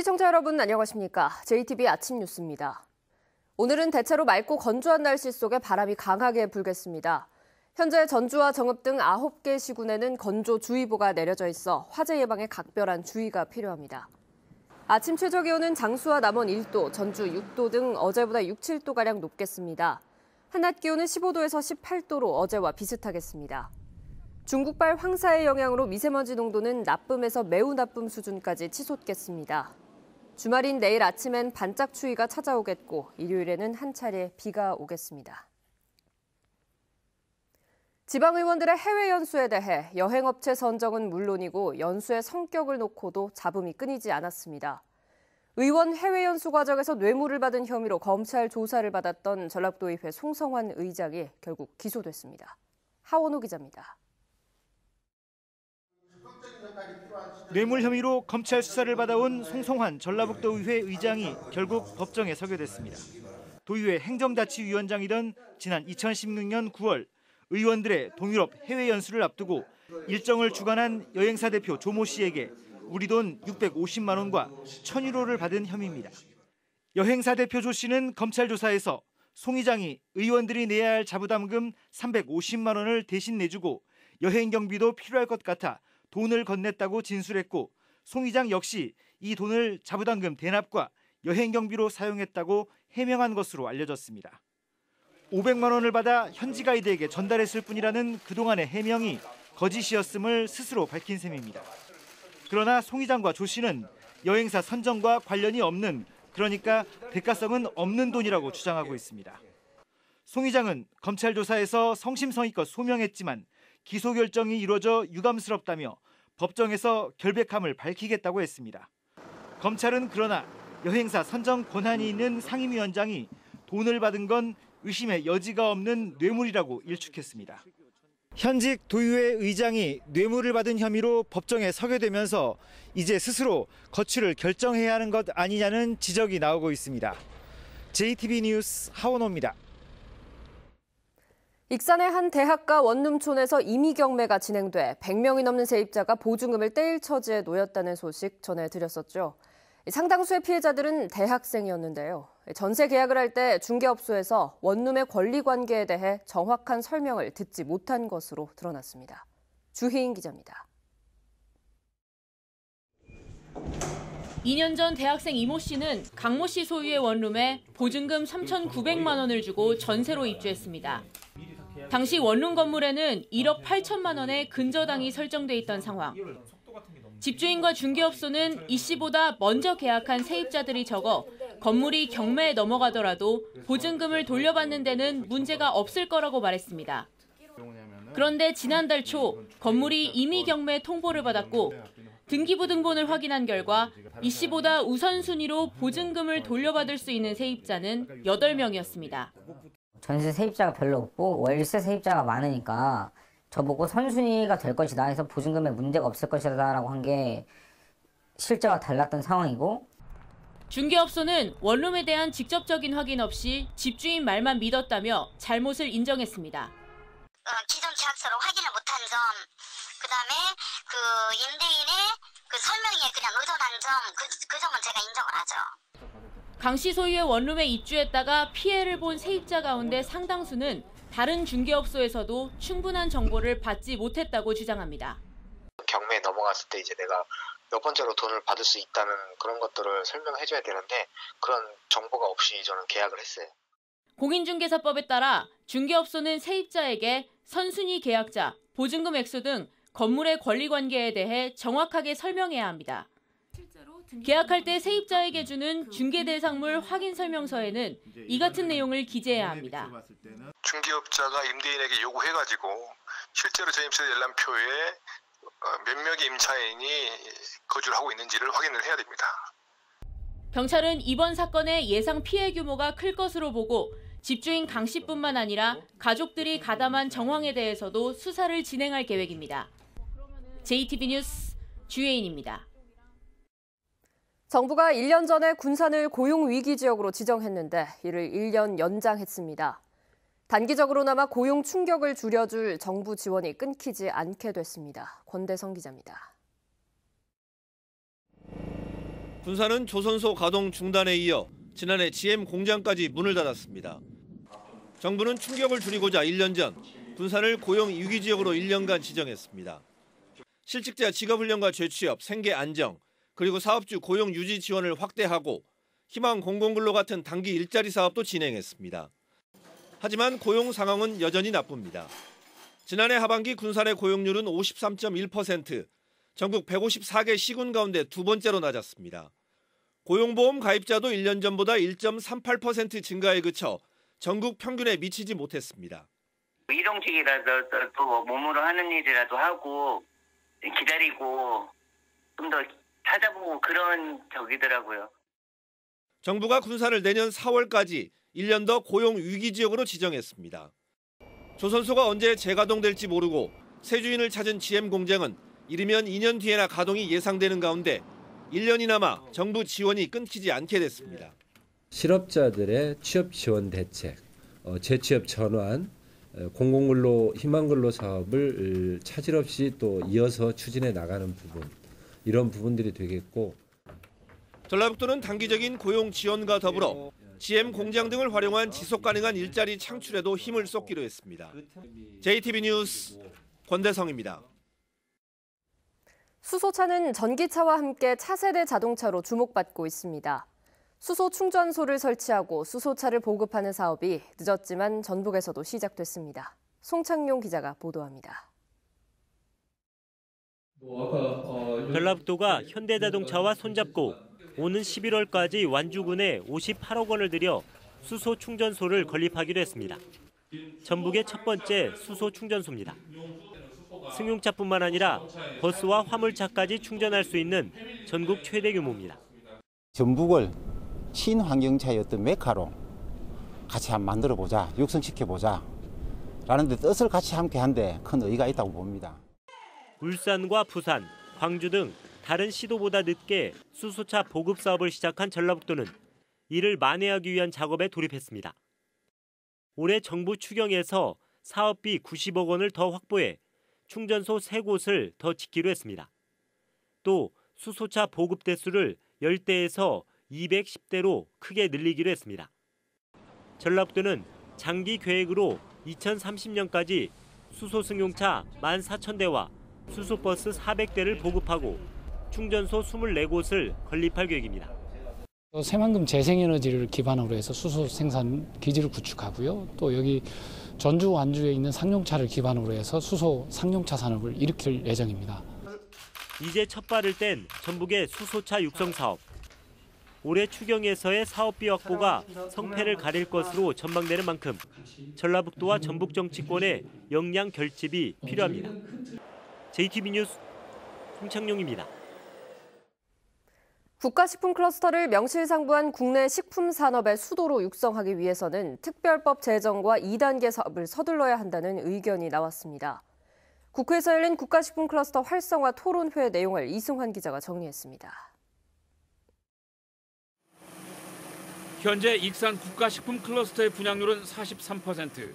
시청자 여러분 안녕하십니까? JTBC 아침 뉴스입니다. 오늘은 대체로 맑고 건조한 날씨 속에 바람이 강하게 불겠습니다. 현재 전주와 정읍 등 9개 시군에는 건조주의보가 내려져 있어 화재 예방에 각별한 주의가 필요합니다. 아침 최저기온은 장수와 남원 1도, 전주 6도 등 어제보다 6, 7도가량 높겠습니다. 한낮 기온은 15도에서 18도로 어제와 비슷하겠습니다. 중국발 황사의 영향으로 미세먼지 농도는 나쁨에서 매우 나쁨 수준까지 치솟겠습니다. 주말인 내일 아침엔 반짝 추위가 찾아오겠고 일요일에는 한 차례 비가 오겠습니다. 지방의원들의 해외 연수에 대해 여행업체 선정은 물론이고 연수의 성격을 놓고도 잡음이 끊이지 않았습니다. 의원 해외 연수 과정에서 뇌물을 받은 혐의로 검찰 조사를 받았던 전라도의회 송성환 의장이 결국 기소됐습니다. 하원호 기자입니다. 뇌물 혐의로 검찰 수사를 받아온 송성환 전라북도의회 의장이 결국 법정에 서게 됐습니다. 도의회 행정자치위원장이던 지난 2016년 9월 의원들의 동유럽 해외 연수를 앞두고 일정을 주관한 여행사 대표 조모 씨에게 우리 돈 650만 원과 1,000유로를 받은 혐의입니다. 여행사 대표 조 씨는 검찰 조사에서 송 의장이 의원들이 내야 할 자부담금 350만 원을 대신 내주고 여행 경비도 필요할 것 같아 돈을 건넸다고 진술했고 송 의장 역시 이 돈을 자부담금 대납과 여행 경비로 사용했다고 해명한 것으로 알려졌습니다. 500만 원을 받아 현지 가이드에게 전달했을 뿐이라는 그동안의 해명이 거짓이었음을 스스로 밝힌 셈입니다. 그러나 송 의장과 조 씨는 여행사 선정과 관련이 없는, 그러니까 대가성은 없는 돈이라고 주장하고 있습니다. 송 의장은 검찰 조사에서 성심성의껏 소명했지만 기소 결정이 이루어져 유감스럽다며 법정에서 결백함을 밝히겠다고 했습니다. 검찰은 그러나 여행사 선정 권한이 있는 상임위원장이 돈을 받은 건 의심의 여지가 없는 뇌물이라고 일축했습니다. 현직 도의회 의장이 뇌물을 받은 혐의로 법정에 서게 되면서 이제 스스로 거취를 결정해야 하는 것 아니냐는 지적이 나오고 있습니다. JTBC 뉴스 하원호입니다. 익산의 한 대학가 원룸촌에서 임의 경매가 진행돼 100명이 넘는 세입자가 보증금을 떼일 처지에 놓였다는 소식 전해드렸었죠. 상당수의 피해자들은 대학생이었는데요. 전세 계약을 할 때 중개업소에서 원룸의 권리관계에 대해 정확한 설명을 듣지 못한 것으로 드러났습니다. 주혜인 기자입니다. 2년 전 대학생 이모 씨는 강모 씨 소유의 원룸에 보증금 3,900만 원을 주고 전세로 입주했습니다. 당시 원룸 건물에는 1억 8천만 원의 근저당이 설정돼 있던 상황. 집주인과 중개업소는 이 씨보다 먼저 계약한 세입자들이 적어 건물이 경매에 넘어가더라도 보증금을 돌려받는 데는 문제가 없을 거라고 말했습니다. 그런데 지난달 초 건물이 임의 경매 통보를 받았고 등기부등본을 확인한 결과 이 씨보다 우선순위로 보증금을 돌려받을 수 있는 세입자는 8명이었습니다. 전세 세입자가 별로 없고 월세 세입자가 많으니까 저보고 선순위가 될 것이다 해서 보증금에 문제가 없을 것이다라고 한 게 실제와 달랐던 상황이고, 중개업소는 원룸에 대한 직접적인 확인 없이 집주인 말만 믿었다며 잘못을 인정했습니다. 기존 계약서로 확인을 못한 점, 그다음에 임대인의 설명에 그냥 의존한 점, 그 점은 제가 인정을 하죠. 강 씨 소유의 원룸에 입주했다가 피해를 본 세입자 가운데 상당수는 다른 중개업소에서도 충분한 정보를 받지 못했다고 주장합니다. 경매에 넘어갔을 때 이제 내가 몇 번째로 돈을 받을 수 있다는 그런 것들을 설명해줘야 되는데 그런 정보가 없이 저는 계약을 했어요. 공인중개사법에 따라 중개업소는 세입자에게 선순위 계약자, 보증금 액수 등 건물의 권리관계에 대해 정확하게 설명해야 합니다. 계약할 때 세입자에게 주는 중개대상물 확인 설명서에는 이 같은 내용을 기재해야 합니다. 중개업자가 임대인에게 요구해가지고 실제로 전입세 열람표에 몇 명의 임차인이 거주를 하고 있는지를 확인을 해야 됩니다. 경찰은 이번 사건의 예상 피해 규모가 클 것으로 보고 집주인 강 씨뿐만 아니라 가족들이 가담한 정황에 대해서도 수사를 진행할 계획입니다. JTBC 뉴스 주혜인입니다. 정부가 1년 전에 군산을 고용위기 지역으로 지정했는데 이를 1년 연장했습니다. 단기적으로나마 고용 충격을 줄여줄 정부 지원이 끊기지 않게 됐습니다. 권대성 기자입니다. 군사는 조선소 가동 중단에 이어 지난해 GM 공장까지 문을 닫았습니다. 정부는 충격을 줄이고자 1년 전 군산을 고용 위기 지역으로 1년간 지정했습니다. 실직자 직업훈련과 재취업, 생계 안정, 그리고 사업주 고용 유지 지원을 확대하고 희망 공공근로 같은 단기 일자리 사업도 진행했습니다. 하지만 고용 상황은 여전히 나쁩니다. 지난해 하반기 군산의 고용률은 53.1%, 전국 154개 시군 가운데 두 번째로 낮았습니다. 고용보험 가입자도 1년 전보다 1.38% 증가에 그쳐 전국 평균에 미치지 못했습니다. 이동직이라도 또 몸으로 하는 일이라도 하고 기다리고 좀 더 찾아보고 그런 적이더라고요. 정부가 군산을 내년 4월까지 1년 더 고용 위기 지역으로 지정했습니다. 조선소가 언제 재가동될지 모르고 새 주인을 찾은 GM 공장은 이르면 2년 뒤에나 가동이 예상되는 가운데 1년이 남아 정부 지원이 끊기지 않게 됐습니다. 실업자들의 취업 지원 대책, 재취업 전환, 공공근로, 희망근로 사업을 차질 없이 또 이어서 추진해 나가는 부분, 이런 부분들이 되겠고. 전라북도는 단기적인 고용 지원과 더불어 GM 공장 등을 활용한 지속 가능한 일자리 창출에도 힘을 쏟기로 했습니다. JTB 뉴스 권대성입니다. 수소차는 전기차와 함께 차세대 자동차로 주목받고 있습니다. 수소 충전소를 설치하고 수소차를 보급하는 사업이 늦었지만 전북에서도 시작됐습니다. 송창용 기자가 보도합니다. 전라북도가 현대자동차와 손잡고 오는 11월까지 완주군에 58억 원을 들여 수소 충전소를 건립하기로 했습니다. 전북의 첫 번째 수소 충전소입니다. 승용차뿐만 아니라 버스와 화물차까지 충전할 수 있는 전국 최대 규모입니다. 전북을 친환경차의 어떤 메카로 같이 한번 만들어보자, 육성시켜보자 라는 데 뜻을 같이 함께 한데 큰 의의가 있다고 봅니다. 울산과 부산, 광주 등 다른 시도보다 늦게 수소차 보급 사업을 시작한 전라북도는 이를 만회하기 위한 작업에 돌입했습니다. 올해 정부 추경에서 사업비 90억 원을 더 확보해 충전소 3곳을 더 짓기로 했습니다. 또 수소차 보급 대수를 10대에서 210대로 크게 늘리기로 했습니다. 전라북도는 장기 계획으로 2030년까지 수소 승용차 14,000대와 수소버스 400대를 보급하고 충전소 24곳을 건립할 계획입니다. 새만금 재생에너지를 기반으로 해서 수소 생산 기지를 구축하고요. 또 여기 전주 완주에 있는 상용차를 기반으로 해서 수소 상용차 산업을 일으킬 예정입니다. 이제 첫 발을 뗀 전북의 수소차 육성 사업. 올해 추경에서의 사업비 확보가 성패를 가릴 것으로 전망되는 만큼 전라북도와 전북 정치권의 역량 결집이 필요합니다. JTB 뉴스 송창용입니다. 국가식품 클러스터를 명실상부한 국내 식품 산업의 수도로 육성하기 위해서는 특별법 제정과 2단계 사업을 서둘러야 한다는 의견이 나왔습니다. 국회에서 열린 국가식품 클러스터 활성화 토론회 내용을 이승환 기자가 정리했습니다. 현재 익산 국가식품 클러스터의 분양률은 43%.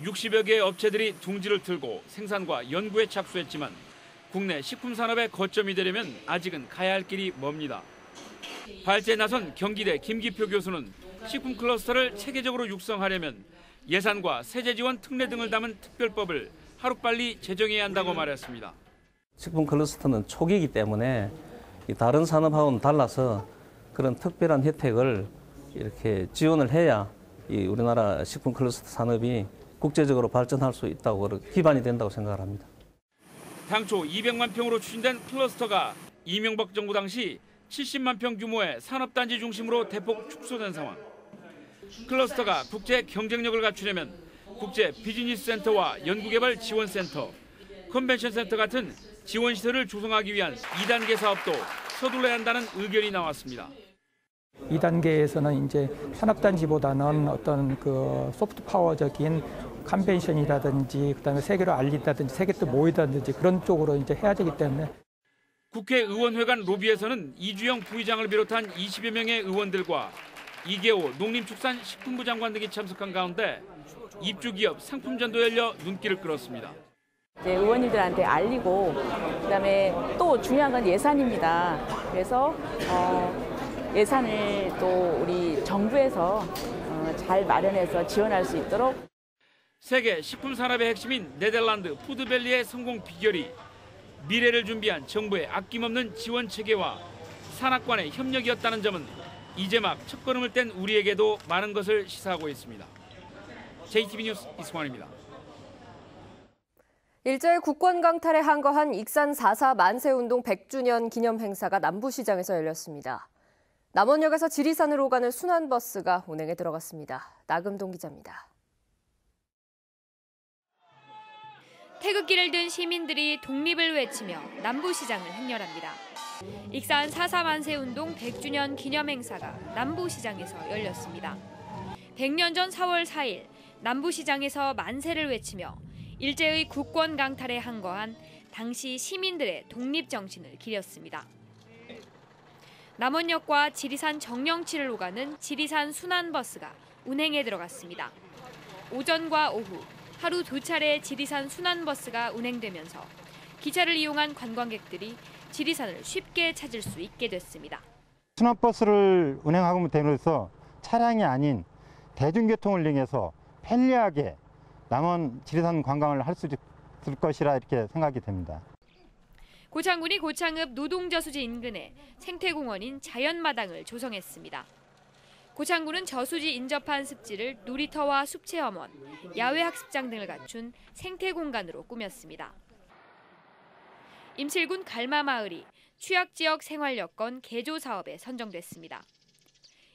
60여 개의 업체들이 둥지를 틀고 생산과 연구에 착수했지만 국내 식품 산업의 거점이 되려면 아직은 가야 할 길이 멉니다. 발제에 나선 경기대 김기표 교수는 식품 클러스터를 체계적으로 육성하려면 예산과 세제 지원 특례 등을 담은 특별법을 하루빨리 제정해야 한다고 말했습니다. 식품 클러스터는 초기이기 때문에 다른 산업하고는 달라서 그런 특별한 혜택을 이렇게 지원을 해야 이 우리나라 식품 클러스터 산업이 국제적으로 발전할 수 있다고 기반이 된다고 생각을 합니다. 당초 200만 평으로 추진된 클러스터가 이명박 정부 당시 70만 평 규모의 산업단지 중심으로 대폭 축소된 상황. 클러스터가 국제 경쟁력을 갖추려면 국제 비즈니스 센터와 연구개발 지원센터, 컨벤션 센터 같은 지원 시설을 조성하기 위한 2단계 사업도 서둘러야 한다는 의견이 나왔습니다. 2단계에서는 이제 산업단지보다는 어떤 그 소프트 파워적인 컨벤션이라든지 그다음에 세계로 알린다든지 세계 또 모이다든지 그런 쪽으로 이제 해야 되기 때문에 국회의원회관 로비에서는 이주영 부의장을 비롯한 20여 명의 의원들과 이계호 농림축산식품부 장관 등이 참석한 가운데 입주기업 상품전도 열려 눈길을 끌었습니다. 이제 의원님들한테 알리고 그다음에 또 중요한 건 예산입니다. 그래서 예산을 또 우리 정부에서 잘 마련해서 지원할 수 있도록. 세계 식품 산업의 핵심인 네덜란드 푸드밸리의 성공 비결이 미래를 준비한 정부의 아낌없는 지원 체계와 산학관의 협력이었다는 점은 이제 막 첫걸음을 뗀 우리에게도 많은 것을 시사하고 있습니다. JTB 뉴스 이승환입니다. 일제의 국권 강탈에 항거한 익산 4.4 만세운동 100주년 기념 행사가 남부시장에서 열렸습니다. 남원역에서 지리산으로 가는 순환버스가 운행에 들어갔습니다. 나금동 기자입니다. 태극기를 든 시민들이 독립을 외치며 남부시장을 행렬합니다. 익산 4.4 만세운동 100주년 기념 행사가 남부시장에서 열렸습니다. 100년 전 4월 4일 남부시장에서 만세를 외치며 일제의 국권 강탈에 항거한 당시 시민들의 독립정신을 기렸습니다. 남원역과 지리산 정령치를 오가는 지리산 순환버스가 운행에 들어갔습니다. 오전과 오후 하루 2차례 지리산 순환버스가 운행되면서 기차를 이용한 관광객들이 지리산을 쉽게 찾을 수 있게 됐습니다. 순환버스를 운행하고 됨으로써 차량이 아닌 대중교통을 이용해서 편리하게 남원 지리산 관광을 할 수 있을 것이라 이렇게 생각이 됩니다. 고창군이 고창읍 노동저수지 인근에 생태공원인 자연마당을 조성했습니다. 고창군은 저수지 인접한 습지를 놀이터와 숲체험원, 야외학습장 등을 갖춘 생태공간으로 꾸몄습니다. 임실군 갈마마을이 취약지역 생활여건 개조 사업에 선정됐습니다.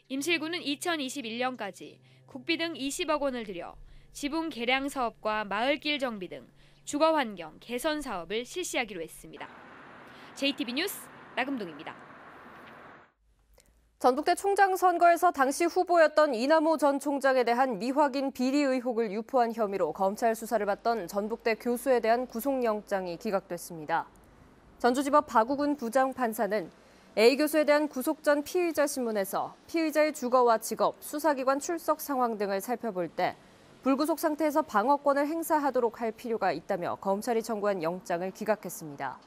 임실군은 2021년까지 국비 등 20억 원을 들여 지붕 개량 사업과 마을길 정비 등 주거환경 개선 사업을 실시하기로 했습니다. JTB 뉴스 나금동입니다. 전북대 총장 선거에서 당시 후보였던 이남호 전 총장에 대한 미확인 비리 의혹을 유포한 혐의로 검찰 수사를 받던 전북대 교수에 대한 구속영장이 기각됐습니다. 전주지법 박우근 부장판사는 A 교수에 대한 구속 전 피의자 신문에서 피의자의 주거와 직업, 수사기관 출석 상황 등을 살펴볼 때 불구속 상태에서 방어권을 행사하도록 할 필요가 있다며 검찰이 청구한 영장을 기각했습니다.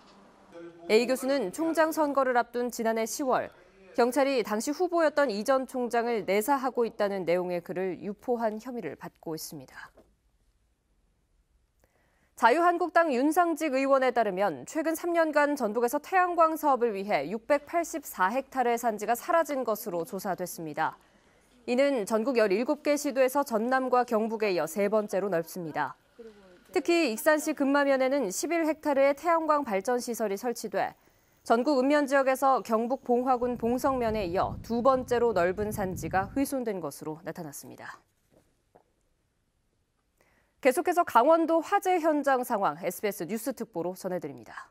A 교수는 총장 선거를 앞둔 지난해 10월 경찰이 당시 후보였던 이 전 총장을 내사하고 있다는 내용의 글을 유포한 혐의를 받고 있습니다. 자유한국당 윤상직 의원에 따르면 최근 3년간 전북에서 태양광 사업을 위해 684헥타르의 산지가 사라진 것으로 조사됐습니다. 이는 전국 17개 시도에서 전남과 경북에 이어 세 번째로 넓습니다. 특히 익산시 금마면에는 11헥타르의 태양광 발전 시설이 설치돼 전국 읍면 지역에서 경북 봉화군 봉성면에 이어 두 번째로 넓은 산지가 훼손된 것으로 나타났습니다. 계속해서 강원도 화재 현장 상황 SBS 뉴스 특보로 전해드립니다.